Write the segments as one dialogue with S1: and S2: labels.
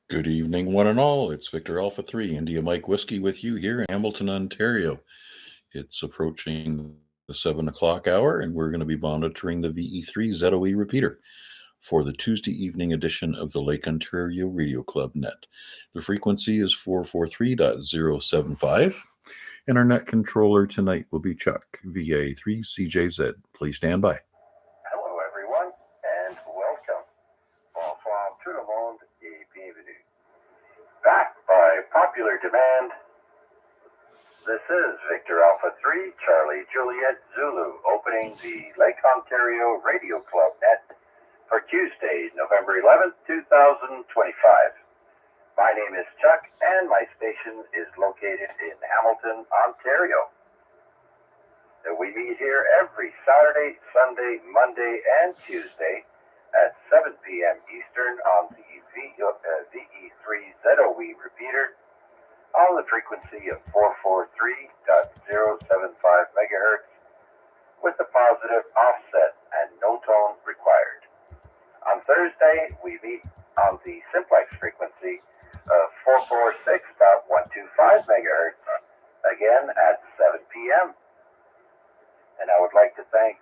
S1: Good evening, one and all. It's Victor Alpha 3, India Mike Whiskey with you here in Hamilton, Ontario. It's approaching the 7 o'clock hour, and we're going to be monitoring the VE3 ZOE repeater for the Tuesday evening edition of the Lake Ontario Radio Club net. The frequency is 443.075, and our net controller tonight will be Chuck, VA3CJZ. Please stand by.
S2: Hello, everyone, and welcome. Bonsoir tout le monde et bienvenue. Back by popular demand, this is Victor Alpha 3, Charlie Juliet Zulu, opening the Lake Ontario Radio Club net for Tuesday, November 11th, 2025. My name is Chuck, and my station is located in Hamilton, Ontario. We meet here every Saturday, Sunday, Monday, and Tuesday at 7 p.m. Eastern on the VE3 ZOE repeater on the frequency of 443.075 megahertz with a positive offset and no tone required. On Thursday, we meet on the simplex frequency of 446.125 megahertz, again at 7 p.m. And I would like to thank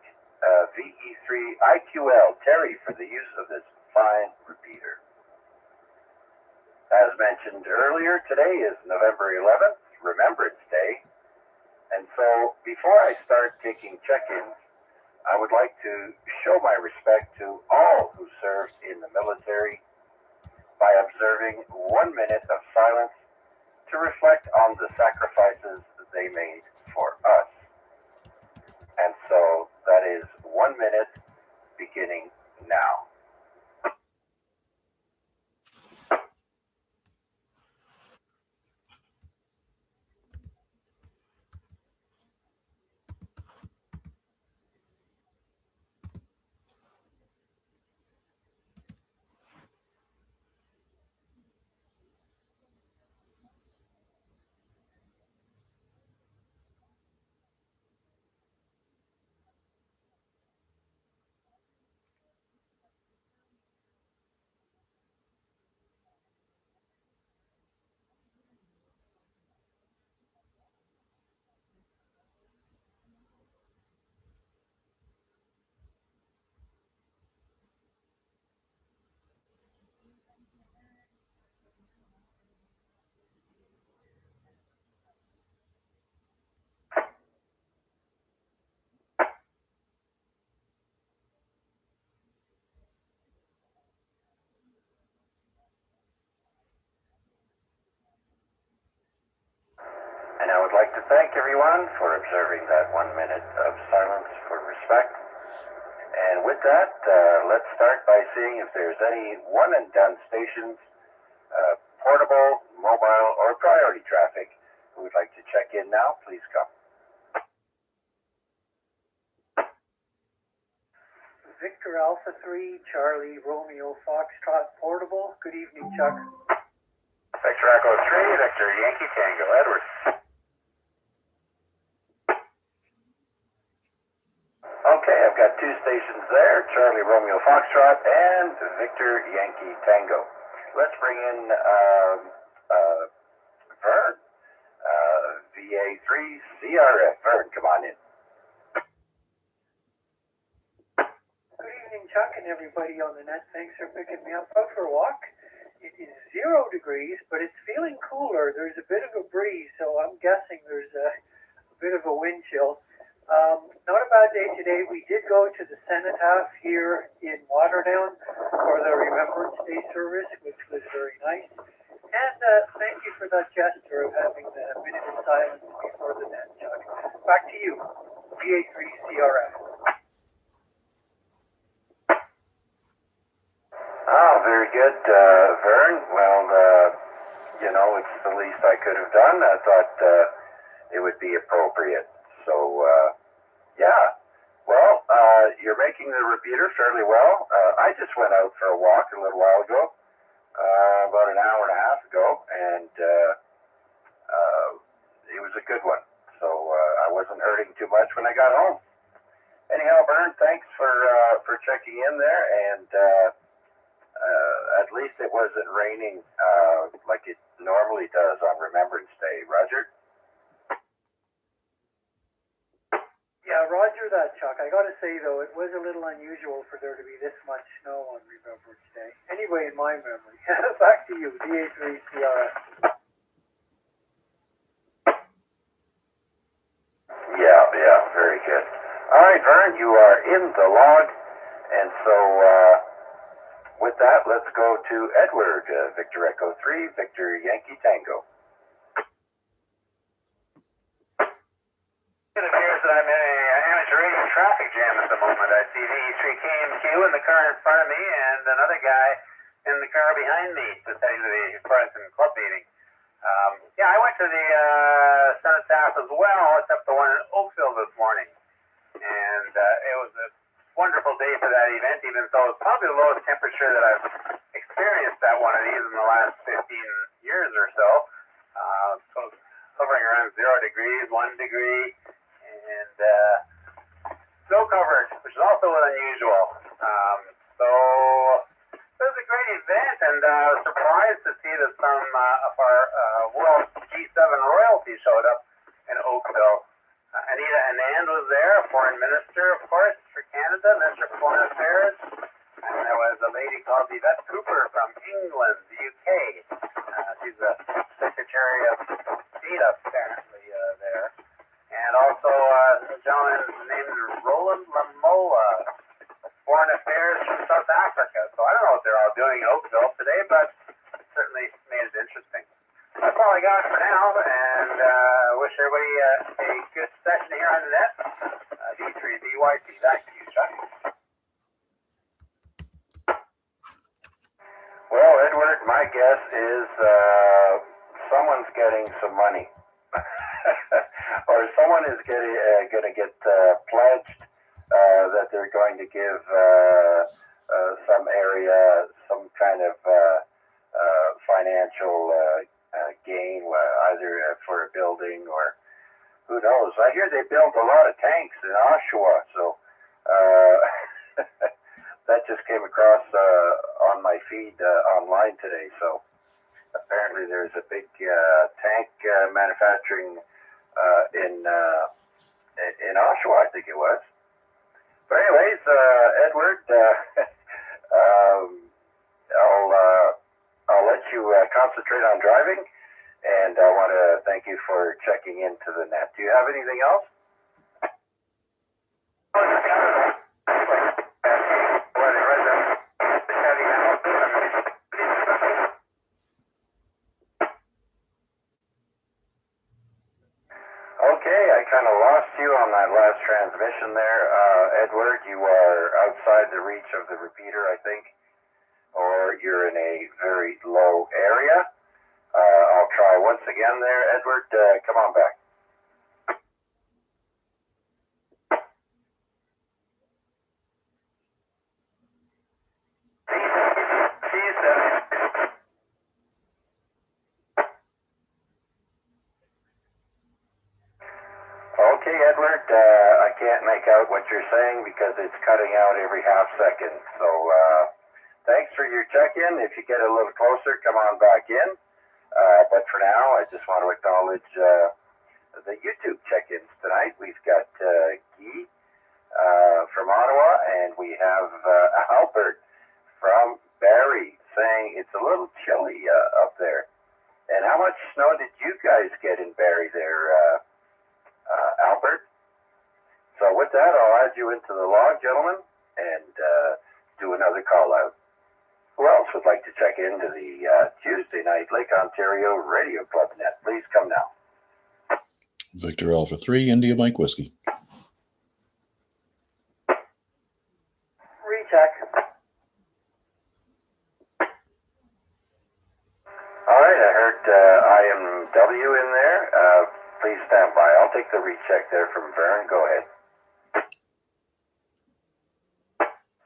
S2: VE3IMW Terry for the use of this fine repeater. As mentioned earlier, today is November 11th, Remembrance Day. And so before I start taking check-ins, I would like to show my respect to all who served in the military by observing 1 minute of silence to reflect on the sacrifices they made for us. And so that is 1 minute beginning now. And I would like to thank everyone for observing that 1 minute of silence for respect. And with that, let's start by seeing if there's any one and done stations, portable, mobile, or priority traffic who would like to check in now. Please come.
S3: Victor Alpha 3, Charlie Romeo Foxtrot Portable. Good evening, Chuck.
S2: Victor Echo 3, Victor Yankee Tango, Edward. Okay, I've got two stations there, Charlie Romeo Foxtrot and Victor Yankee Tango. Let's bring in Vern, VA3CRF. Vern, come on in.
S3: Good evening, Chuck, and everybody on the net. Thanks for picking me up out for a walk. It is 0 degrees, but it's feeling cooler. There's a bit of a breeze, so I'm guessing there's a bit of a wind chill. Not a bad day today. We did go to the cenotaph here in Waterdown for the Remembrance Day service, which was very nice. And thank you for that gesture of having the minute of silence before the net, Chuck. Back to you, VA3CRF.
S2: Oh, very good, Vern. Well, it's the least I could have done. I thought it would be appropriate. So, yeah. Well, you're making the repeater fairly well. I just went out for a walk a little while ago, about an hour and a half ago, and it was a good one. So I wasn't hurting too much when I got home. Anyhow, Vern, thanks for checking in there, and at least it wasn't raining like it normally does on Remembrance Day. Roger?
S3: Yeah, roger that, Chuck. I gotta say, though, it was a little unusual for there to be this much snow on Remembrance Day. Anyway, in my memory. Back to you, VA3CRS.
S2: Yeah, very good. All right, Vern, you are in the log. And so with that, let's go to Edward, Victor Echo 3, Victor Yankee Tango.
S4: It appears that I'm in an amateur radio traffic jam at the moment. I see VA3KMQ in the car in front of me and another guy in the car behind me just heading to the Partisan Club meeting. Yeah, I went to the Senate staff as well, except the one in Oakville this morning. And it was a wonderful day for that event, even though it's probably the lowest temperature that I've experienced at one of these in the last 15 years or so. So hovering around 0 degrees, 1 degree, and snow covered, which is also unusual. So it was a great event, and I was surprised to see that some of our World G7 royalty showed up in Oakville. Anita Anand was there, Foreign Minister, of course, for Canada, Minister for Foreign Affairs. And there was a lady called Yvette Cooper from England, the UK. She's the Secretary of State, apparently, there. And also a gentleman named Roland Lamola, Foreign Affairs from South Africa. So I don't know what they're all doing in Oakville today, but it certainly made it interesting. That's all I got for now, and wish everybody a good session here on the net. V3VYT, back to you, Chuck.
S2: Well, Edward, my guess is someone's getting some money. Or someone is going to get pledged that they're going to give some area some kind of financial gain, either for a building or who knows. I hear they built a lot of tanks in Oshawa, so that just came across on my feed online today. So apparently there's a big tank manufacturing in Oshawa, I think it was. But anyways, Edward, I'll let you concentrate on driving, and I want to thank you for checking into the net. Do you have anything else? Okay, I kind of lost you on that last transmission there. Edward, you are outside the reach of the repeater, I think, or you're in a very low area. I'll try once again there. Edward, come on back. Okay, Edward, I can't make out what you're saying because it's cutting out every half second. So thanks for your check-in. If you get a little closer, come on back in. But for now, I just want to acknowledge the YouTube check-ins tonight. We've got Guy from Ottawa, and we have Albert from Barrie saying it's a little chilly up there. And how much snow did you guys get in Barrie there, Albert? So with that, I'll add you into the log, gentlemen, and do another call out. Who else would like to check into the Tuesday night Lake Ontario Radio Club net? Please come now.
S1: Victor Alpha 3, India Mike Whiskey.
S3: Recheck.
S2: All right, I heard IMW in there. Please stand by. I'll take the recheck there from Vern. Go ahead.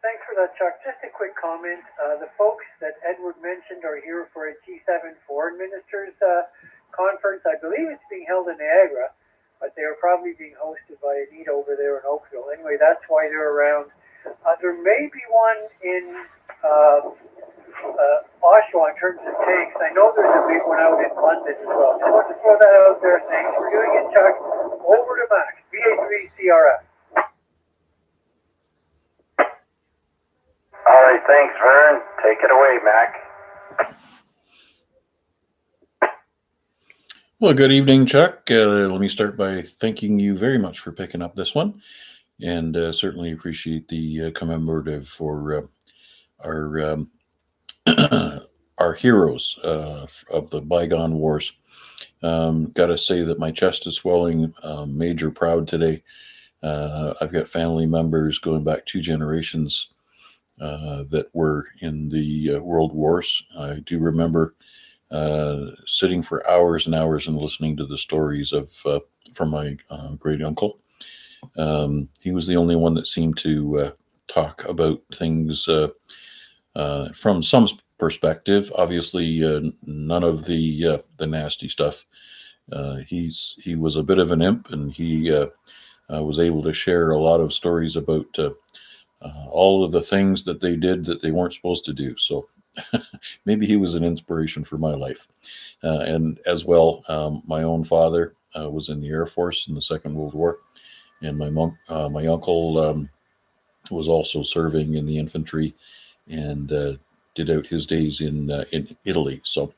S3: Thanks for that, Chuck. Just a quick comment. The folks that Edward mentioned are here for a G7 Foreign Ministers conference. I believe it's being held in Niagara, but they are probably being hosted by Anita over there in Oakville. Anyway, that's why they're around. There may be one in Oshawa in terms of takes. I know there's a big one out in London as well. Just want to throw that out there. Thanks for doing it, Chuck. Over to Max, VA3CRF.
S2: All right, thanks, Vern. Take it away, Mac.
S1: Well, good evening, Chuck. Let me start by thanking you very much for picking up this one, and certainly appreciate the commemorative for our our heroes of the bygone wars. Got to say that my chest is swelling, major proud today. I've got family members going back 2 generations that were in the world wars. I do remember sitting for hours and hours and listening to the stories of from my great uncle. He was the only one that seemed to talk about things from some perspective. Obviously, none of the nasty stuff. He was a bit of an imp, and he was able to share a lot of stories about all of the things that they did that they weren't supposed to do. So maybe he was an inspiration for my life. And as well, my own father was in the Air Force in the Second World War, and my uncle was also serving in the infantry and did out his days in Italy. So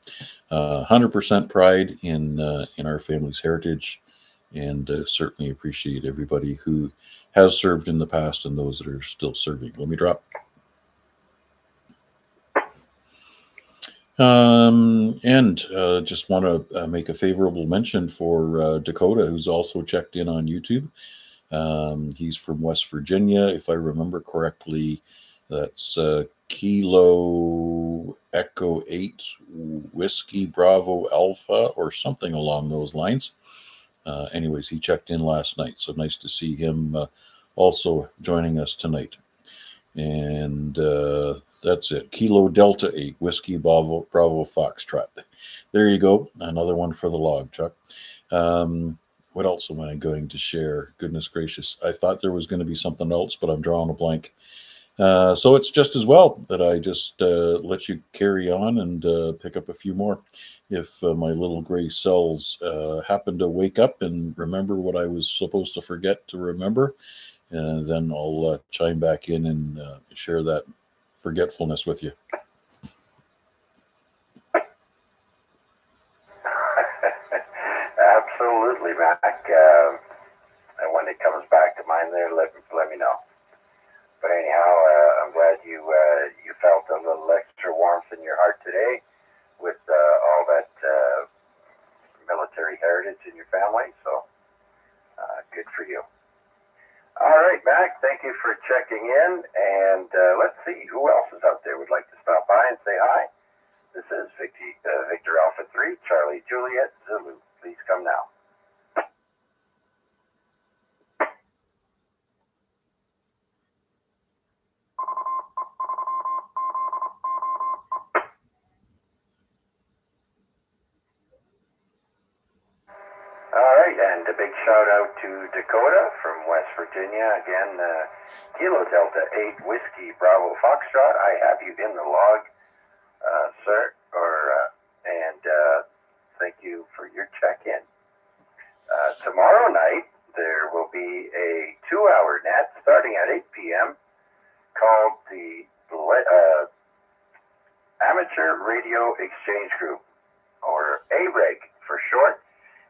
S1: 100% pride in our family's heritage, and certainly appreciate everybody who has served in the past and those that are still serving. Let me drop. And just want to make a favorable mention for Dakota, who's also checked in on YouTube. He's from West Virginia, if I remember correctly. That's Kilo Echo 8 Whiskey Bravo Alpha or something along those lines. Anyways, he checked in last night, so nice to see him also joining us tonight. And that's it. Kilo Delta 8 Whiskey Bravo Foxtrot. There you go. Another one for the log, Chuck. What else am I going to share? Goodness gracious. I thought there was going to be something else, but I'm drawing a blank. So it's just as well that I just let you carry on and pick up a few more. If my little gray cells happen to wake up and remember what I was supposed to forget to remember, then I'll chime back in and share that forgetfulness with you.
S2: Absolutely, Mac. And when it comes back to mind there, let me know. But anyhow, I'm glad you felt a little extra warmth in your heart today with all that military heritage in your family. So good for you. All right, Mac, thank you for checking in. And let's see, who else is out there would like to stop by and say hi? This is Victor Alpha 3, Charlie Juliet Zulu. Please come now. All right, and a big shout out to Dakota from West Virginia. Again, Kilo Delta 8 Whiskey Bravo Foxtrot. I have you in the log, sir, and thank you for your check-in. Tomorrow night, there will be a 2-hour net starting at 8 p.m. called the Amateur Radio Exchange Group, or AREG for short.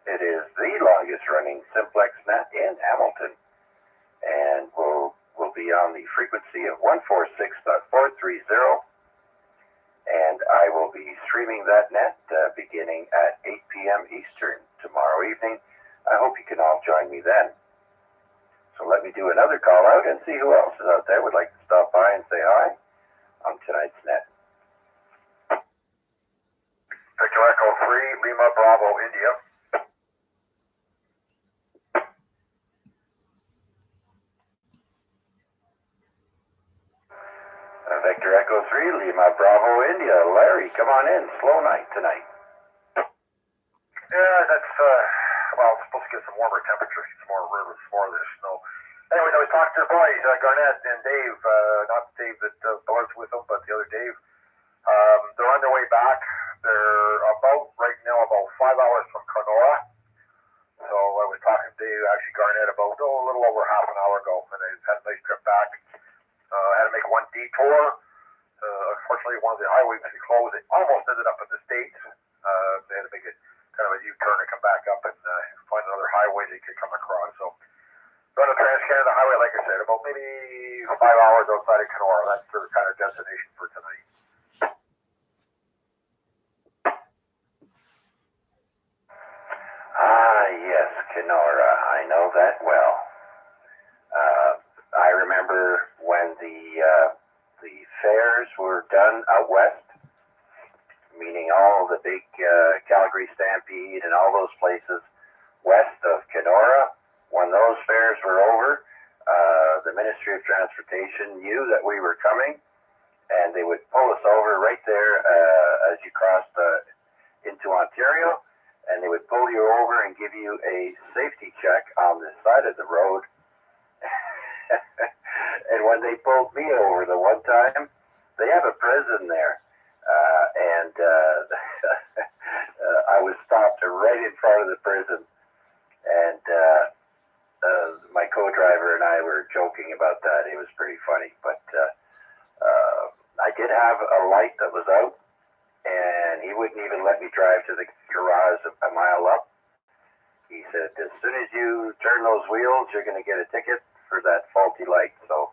S2: It is the longest running simplex net in Hamilton, and will be on the frequency of 146.430, and I will be streaming that net beginning at 8 p.m. Eastern tomorrow evening. I hope you can all join me then. So let me do another call out and see who else is out there would like to stop by and say hi on tonight's net. Victor Echo 3, Lima Bravo, India. Victor Echo 3, Lima Bravo, India. Larry, come on in. Slow night tonight.
S5: Yeah, that's, well, it's supposed to get some warmer temperatures. It's more rivers for this snow. Anyway, I was talking to your boys, Garnett and Dave, not Dave that was with them, but the other Dave. They're on their way back. They're right now about 5 hours from Kenora. So I was talking to actually Garnett about a little over half an hour ago, and they had a nice trip back. Had to make one detour. Unfortunately, one of the highways was closed. They almost ended up in the States. They had to make it kind of a U-turn and come back up and find another highway they could come across. So on the Trans-Canada Highway, like I said, about maybe 5 hours outside of Kenora. That's their kind of destination for tonight.
S2: Ah, yes, Kenora. I know that well. I remember when the fairs were done out west, meaning all the big Calgary Stampede and all those places west of Kenora. When those fairs were over, the Ministry of Transportation knew that we were coming, and they would pull us over right there as you crossed into Ontario, and they would pull you over and give you a safety check on the side of the road. And when they pulled me over the one time, they have a prison there, and I was stopped right in front of the prison, and my co-driver and I were joking about that. It was pretty funny, but I did have a light that was out, and he wouldn't even let me drive to the garage a mile up. He said, as soon as you turn those wheels, you're going to get a ticket for that faulty light. So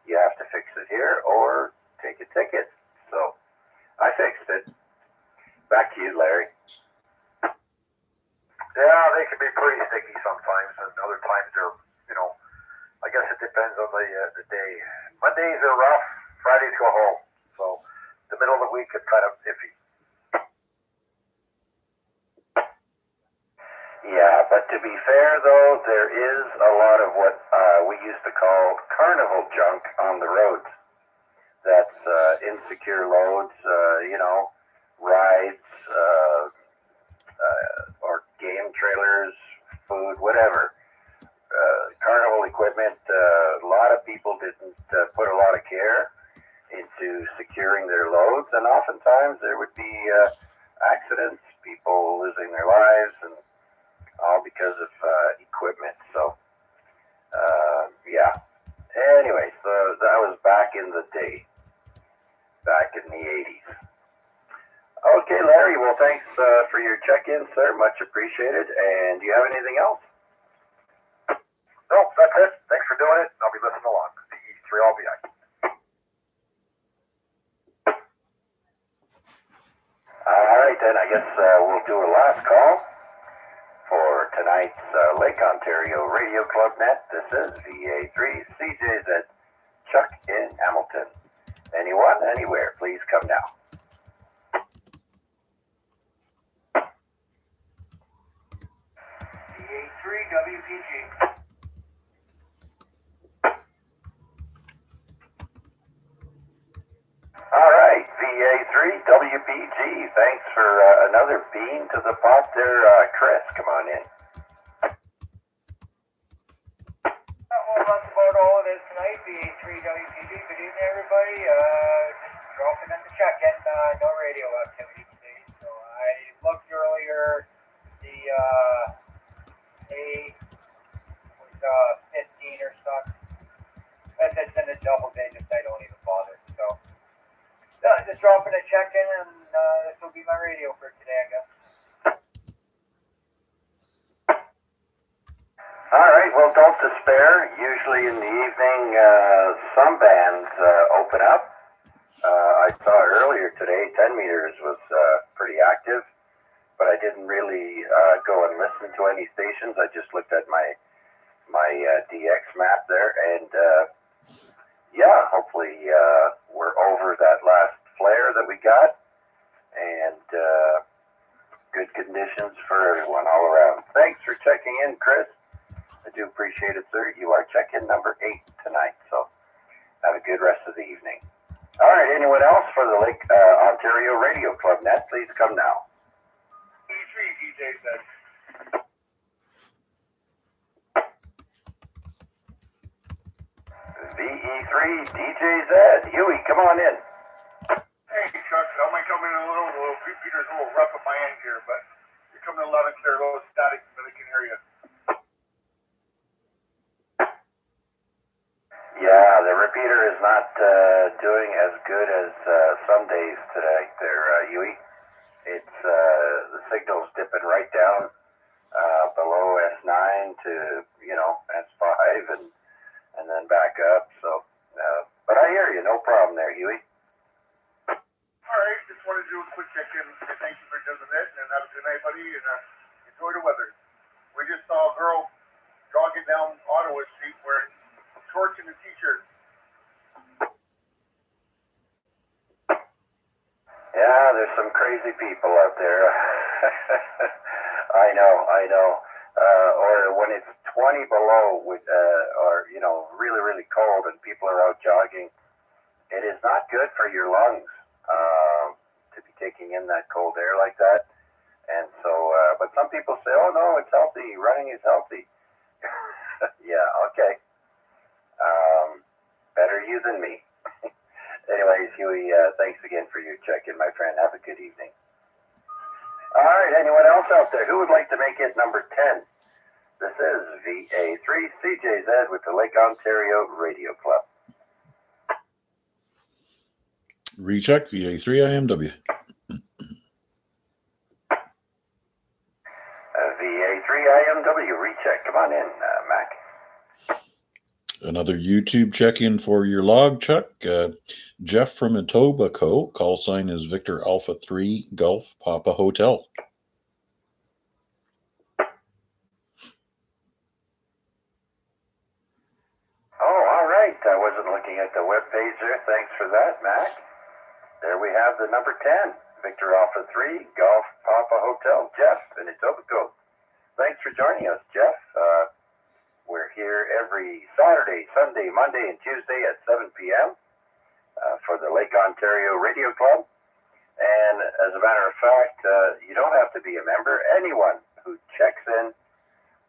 S2: you have to fix it here or take a ticket. So I fixed it. Back to you, Larry.
S5: Yeah, they can be pretty sticky sometimes, and other times they're, I guess it depends on the day. Mondays are rough, Fridays go home. So the middle of the week is kind of iffy.
S2: Yeah, but to be fair, though, there is a lot of what we used to call carnival junk on the roads. That's insecure loads, rides, or game trailers, food, whatever. Carnival equipment, a lot of people didn't put a lot of care into securing their loads, and oftentimes there would be accidents, people losing their lives, and all because of equipment. So, yeah. Anyway, so that was back in the day, back in the 80s. Okay, Larry, well, thanks for your check-in, sir. Much appreciated. And do you have anything else?
S5: No, that's it. Thanks for doing it. I'll be listening along. VA3IMW.
S2: All right, then I guess we'll do a last call for tonight's Lake Ontario Radio Club Net. This is VA3CJZ Chuck in Hamilton. Anyone, anywhere, please come now.
S3: VA3WPG.
S2: All right, VA3WPG. Thanks for another bean to the pot there, Chris. Come on in.
S3: Well, that's about all it is tonight. VA3WPG. Good evening, everybody. Just dropping in the check-in. No radio activity today. So I looked earlier. The A was 15 or something. If it's in the double digits, I don't even bother. So just dropping a check-in, and this will be my radio for today, I guess.
S2: All right, well, don't despair. Usually in the evening, some bands open up. I saw earlier today, 10 meters was pretty active, but I didn't really go and listen to any stations. I just looked at my DX map there, and yeah, hopefully we're over that last flare that we got, and good conditions for everyone all around. Thanks for checking in, Chris. I do appreciate it, sir. You are check-in number 8 tonight, so have a good rest of the evening. All right, anyone else for the Lake Ontario Radio Club Net, please come now.
S5: VA3
S2: VE3 DJZ. Huey, come on in.
S5: Hey, Chuck, how am I coming in repeater's a little rough at my end here, but you're coming in loud and clear, a little static, but I can hear you.
S2: Yeah, the repeater is not doing as good as some days today there, Huey. It's the signal's dipping right down below S9 to, S5 and then back up. So, but I hear you, no problem there, Huey.
S5: All right, just wanted to do a quick check-in. Thank you for doing it, and have a good night, buddy, and enjoy the weather. We just saw a girl jogging down Ottawa Street wearing shorts and a t-shirt.
S2: Yeah, there's some crazy people out there. I know. Or when it's 20 below with, or, really, really cold and people are out jogging, it is not good for your lungs to be taking in that cold air like that. And so, but some people say, oh no, it's healthy. Running is healthy. Yeah, okay. Better you than me. Anyways, Huey, thanks again for your check-in, my friend. Have a good evening. All right, anyone else out there who would like to make it number 10? This is VA3CJZ with the Lake Ontario Radio Club.
S1: Recheck VA3IMW.
S2: VA3IMW, recheck. Come on in, Mac.
S1: Another YouTube check-in for your log, Chuck. Jeff from Etobicoke. Call sign is Victor Alpha 3 Golf Papa Hotel.
S2: Oh, all right. I wasn't looking at the web page there. Thanks for that, Mac. There we have the number 10, Victor Alpha 3 Golf Papa Hotel. Jeff in Etobicoke. Thanks for joining us, Jeff. We're here every Saturday, Sunday, Monday, and Tuesday at 7 p.m. For the Lake Ontario Radio Club. And as a matter of fact, you don't have to be a member. Anyone who checks in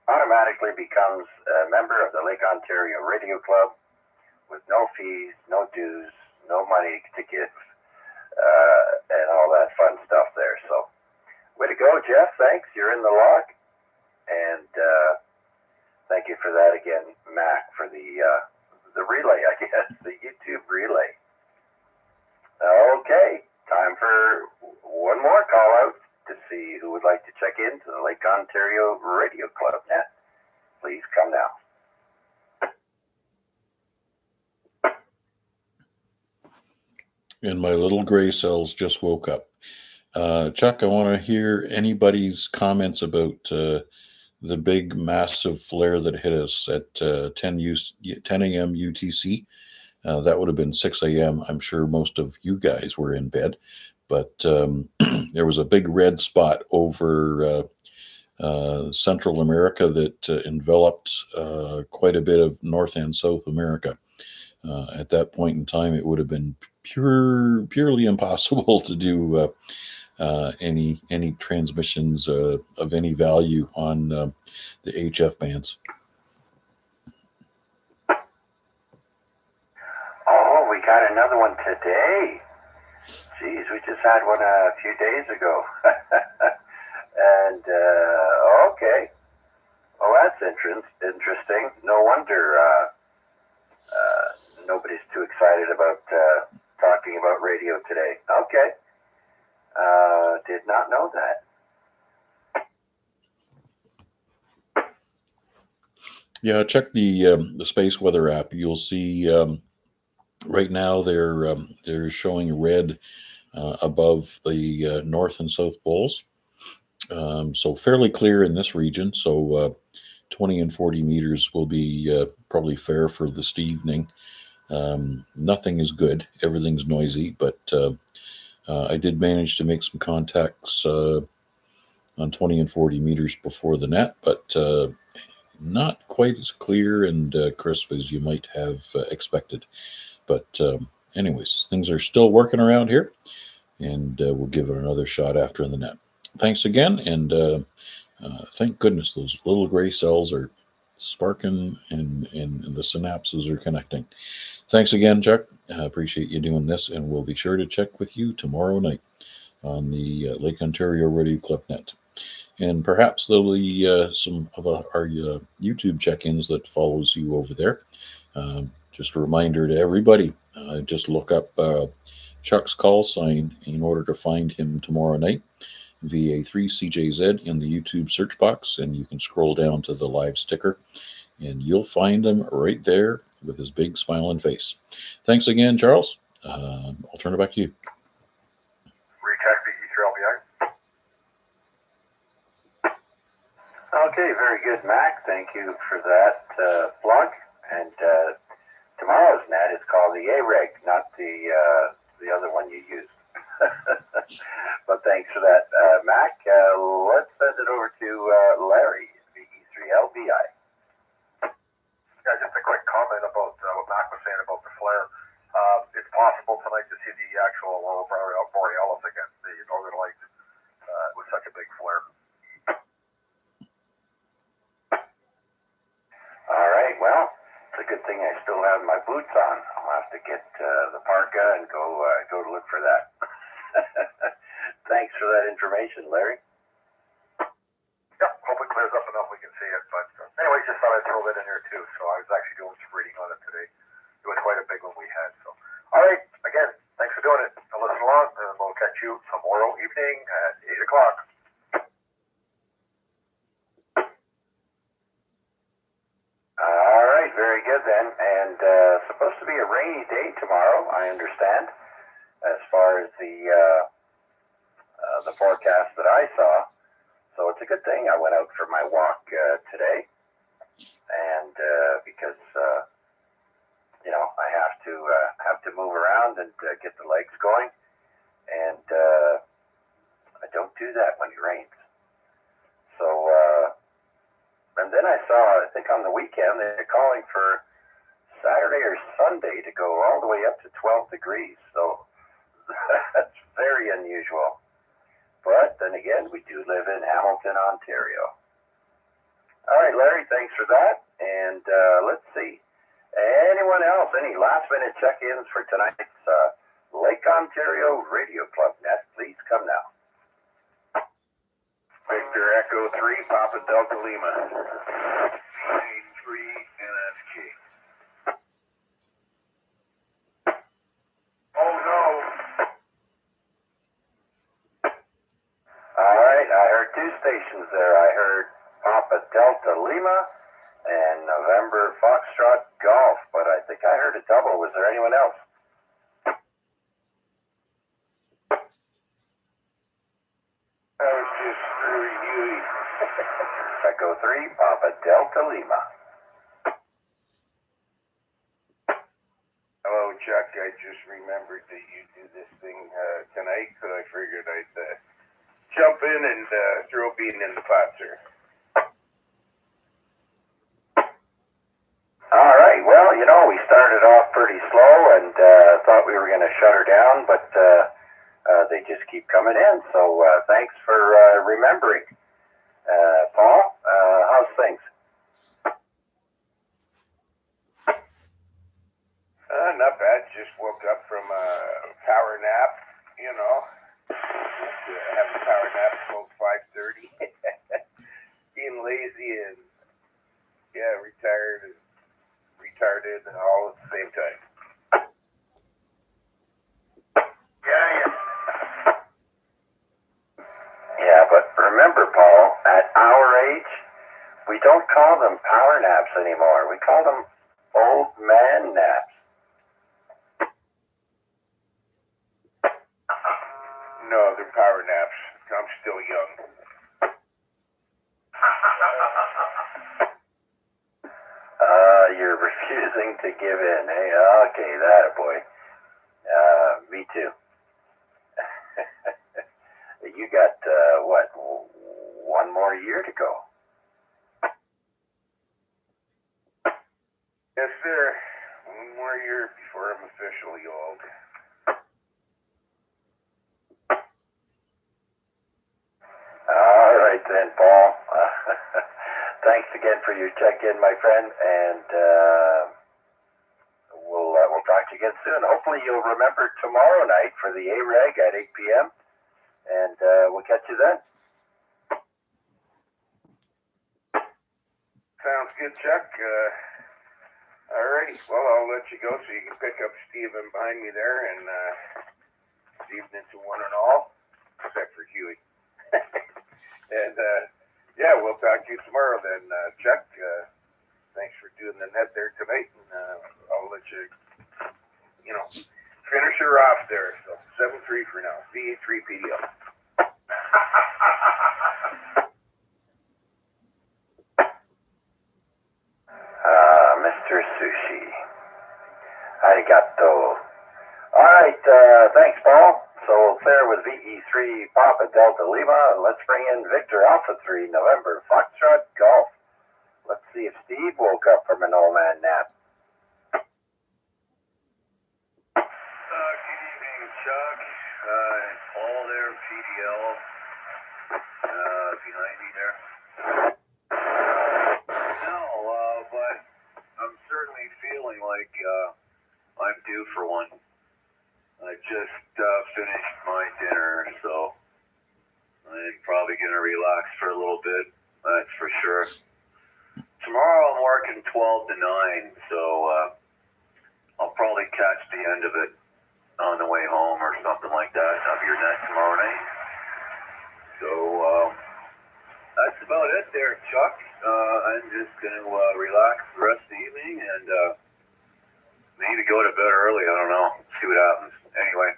S2: automatically becomes a member of the Lake Ontario Radio Club with no fees, no dues, no money to give, and all that fun stuff there. So, way to go, Jeff. Thanks. You're in the log. And thank you for that again, Mac, for the relay, I guess, the YouTube relay. Okay, time for one more call out to see who would like to check in to the Lake Ontario Radio Club net. Please come now.
S1: And my little gray cells just woke up. Chuck, I want to hear anybody's comments about the big massive flare that hit us at 10 a.m. UTC. That would have been 6 a.m. I'm sure most of you guys were in bed, but there was a big red spot over Central America that enveloped quite a bit of North and South America. At that point in time, it would have been purely impossible to do any transmissions of any value on the HF bands.
S2: Oh, we got another one today. Geez, we just had one a few days ago. And, okay. Well, that's interesting. No wonder nobody's too excited about talking about radio today. Okay. Did not know that.
S1: Yeah, check the space weather app. You'll see right now they're showing red above the north and south poles. So fairly clear in this region. So 20 and 40 meters will be probably fair for this evening. Nothing is good. Everything's noisy, but I did manage to make some contacts on 20 and 40 meters before the net, but not quite as clear and crisp as you might have expected. But anyways, things are still working around here, and we'll give it another shot after the net. Thanks again, and thank goodness those little gray cells are sparking and the synapses are connecting. Thanks again, Chuck. I appreciate you doing this, and we'll be sure to check with you tomorrow night. on the Lake Ontario Radio Club net. And perhaps there'll be some of our YouTube check-ins that follows you over there. Just a reminder to everybody, just look up Chuck's call sign in order to find him tomorrow night, VA3CJZ in the YouTube search box, and you can scroll down to the live sticker, and you'll find him right there with his big smiling face. Thanks again, Charles. I'll turn it back to you.
S5: Recheck VA3LBI.
S2: Okay, very good, Mac. Thank you for that plug. And tomorrow's net is called the A-Reg, not the other one you used. But thanks for that, Mac. Let's send it over to Larry, VE3LBI.
S5: Yeah, just a quick comment about what Mac was saying about the flare. It's possible tonight to see the actual aurora borealis again, the northern lights, with such a big flare.
S2: All right, well, it's a good thing I still have my boots on. I'll have to get the parka and go to look for that. Thanks for that information, Larry.
S5: Yeah, hope it clears up enough we can see it. But anyway, just thought I'd throw that in here too. So I was actually doing some reading on it today. It was quite a big one we had. So, all right, again, thanks for doing it. Now listen along, and we'll catch you tomorrow evening at 8 o'clock.
S2: All right, very good then. And supposed to be a rainy day tomorrow, I understand, as far as the forecast that I saw. So it's a good thing I went out for my walk today, and because I have to move around and get the legs going, and I don't do that when it rains. So and then I saw, I think on the weekend they're calling for Saturday or Sunday to go all the way up to 12 degrees. So that's very unusual. But then again, we do live in Hamilton, Ontario. All right, Larry, thanks for that. And let's see. Anyone else? Any last-minute check-ins for tonight's Lake Ontario Radio Club net? Please come now.
S5: Victor Echo 3, Papa Delta Lima. 3 NSG. Oh no.
S2: All right, I heard two stations there. I heard Papa Delta Lima and November Foxtrot Golf, but I think I heard a double. Was there anyone else?
S5: That was just screwy Huey.
S2: Echo 3, Papa Delta Lima.
S5: Hello, Chuck. I just remembered that you do this thing tonight, so I figured I'd jump in and throw a bean in the pot, sir.
S2: All right, well, we started off pretty slow and thought we were going to shut her down, but they just keep coming in. So thanks for remembering. Paul, how's things?
S5: Not bad. Just woke up from a power nap, Have a power nap till 5:30. Being lazy and, retired and retarded and all at the same time.
S2: Yeah, but remember, Paul, at our age, we don't call them power naps anymore. We call them old man naps.
S5: No, they're power naps. I'm still young.
S2: You're refusing to give in, eh? Okay, that a boy. Me too. You got, one more year to go.
S5: Yes, sir. One more year before I'm officially old.
S2: All right then, Paul. Thanks again for your check-in, my friend, and we'll talk to you again soon. Hopefully you'll remember tomorrow night for the A-Reg at 8 p.m. and we'll catch you then.
S5: Sounds good, Chuck. Alrighty, well, I'll let you go so you can pick up Steven behind me there, and evening to one and all, except for Huey. And yeah, we'll talk to you tomorrow then, Chuck. Thanks for doing the net there tonight, and I'll let you, finish her off there. So 7-3 for now. VA3PDL.
S2: Mr. Sushi. Arigato. All right, thanks, Paul. So we'll clear with VE3 Papa Delta Lima, and let's bring in Victor Alpha 3 November Foxtrot Golf. Let's see if Steve woke up from an old man nap.
S5: Good evening, Chuck. Paul there, PDL, behind me there. No, but I'm certainly feeling like I'm due for one. I just finished my dinner, so I'm probably going to relax for a little bit, that's for sure. Tomorrow I'm working 12 to 9, so I'll probably catch the end of it on the way home or something like that of your net tomorrow night. So that's about it there, Chuck. I'm just going to relax the rest of the evening and maybe go to bed early. I don't know. See what happens. Anyway,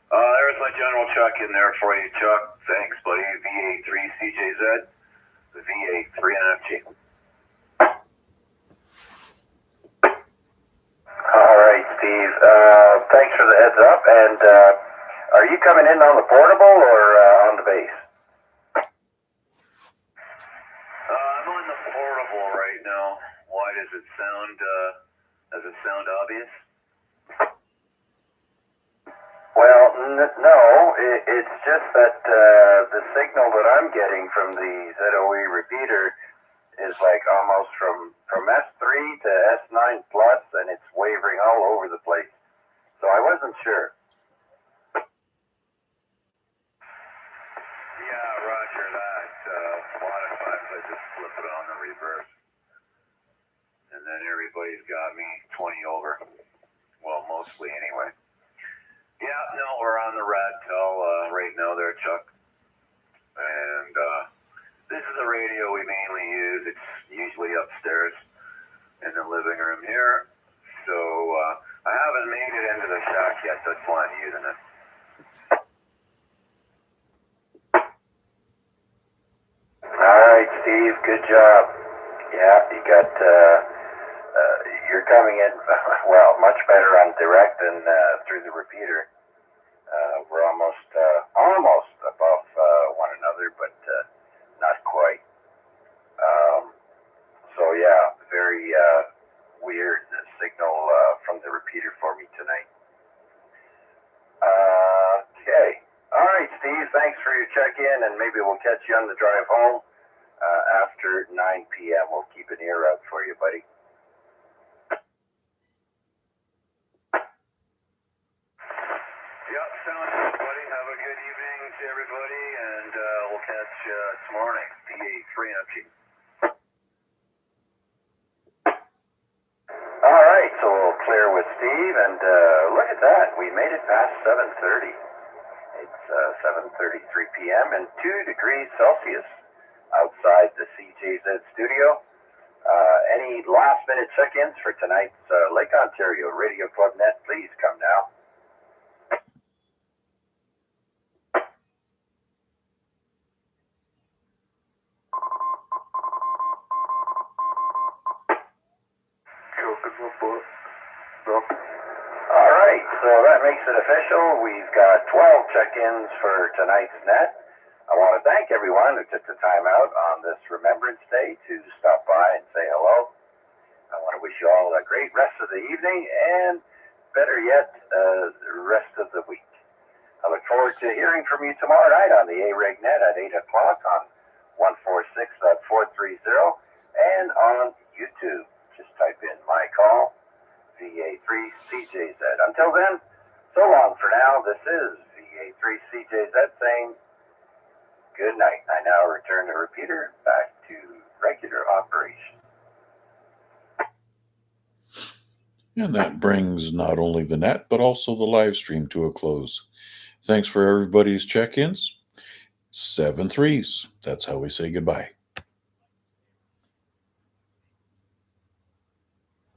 S5: there's my General Chuck in there for you, Chuck. Thanks, buddy. VA3 CJZ, the VA3IMW.
S2: All right, Steve. Thanks for the heads up. And are you coming in on the portable or on the base?
S5: I'm on the portable right now. Why does it sound obvious?
S2: Well, no. It's just that the signal that I'm getting from the ZOE repeater is like almost from S3 to S9 plus, and it's wavering all over the place. So I wasn't sure.
S5: Yeah, roger that. A lot of times I just flip it on the reverse. And then everybody's got me 20 over. Well, mostly anyway. Yeah, no, we're on the Radtel right now there, Chuck. And this is the radio we mainly use. It's usually upstairs in the living room here. So I haven't made it into the shack yet. That's why I'm using it.
S2: All right, Steve. Good job. Yeah, you got. You're coming in well, much better on direct than through the repeater. We're almost above one another, but not quite. So yeah, very weird signal from the repeater for me tonight. Okay. All right, Steve. Thanks for your check-in, and maybe we'll catch you on the drive home after 9 p.m. We'll keep an ear out for you, buddy.
S5: Yep, sounds good, buddy. Have a good evening to everybody, and we'll catch you tomorrow night. VA3IMW.
S2: All right, so we'll clear with Steve, and look at that. We made it past 7:30. It's 7:33 p.m. and 2 degrees Celsius outside the CJZ studio. Any last-minute check-ins for tonight's Lake Ontario Radio Club Net, please come now. All right, so that makes it official. We've got 12 check-ins for tonight's net. I want to thank everyone who took the time out on this Remembrance Day to stop by and say hello. I want to wish you all a great rest of the evening and, better yet, the rest of the week. I look forward to hearing from you tomorrow night on the A-Reg Net at 8 o'clock on 146.430 and on YouTube. Just type in my call, VA3 CJZ. Until then, so long for now. This is VA3 VA3CJZ saying good night. I now return the repeater back to regular operation.
S1: And that brings not only the net, but also the live stream to a close. Thanks for everybody's check-ins. 7 3s. That's how we say goodbye.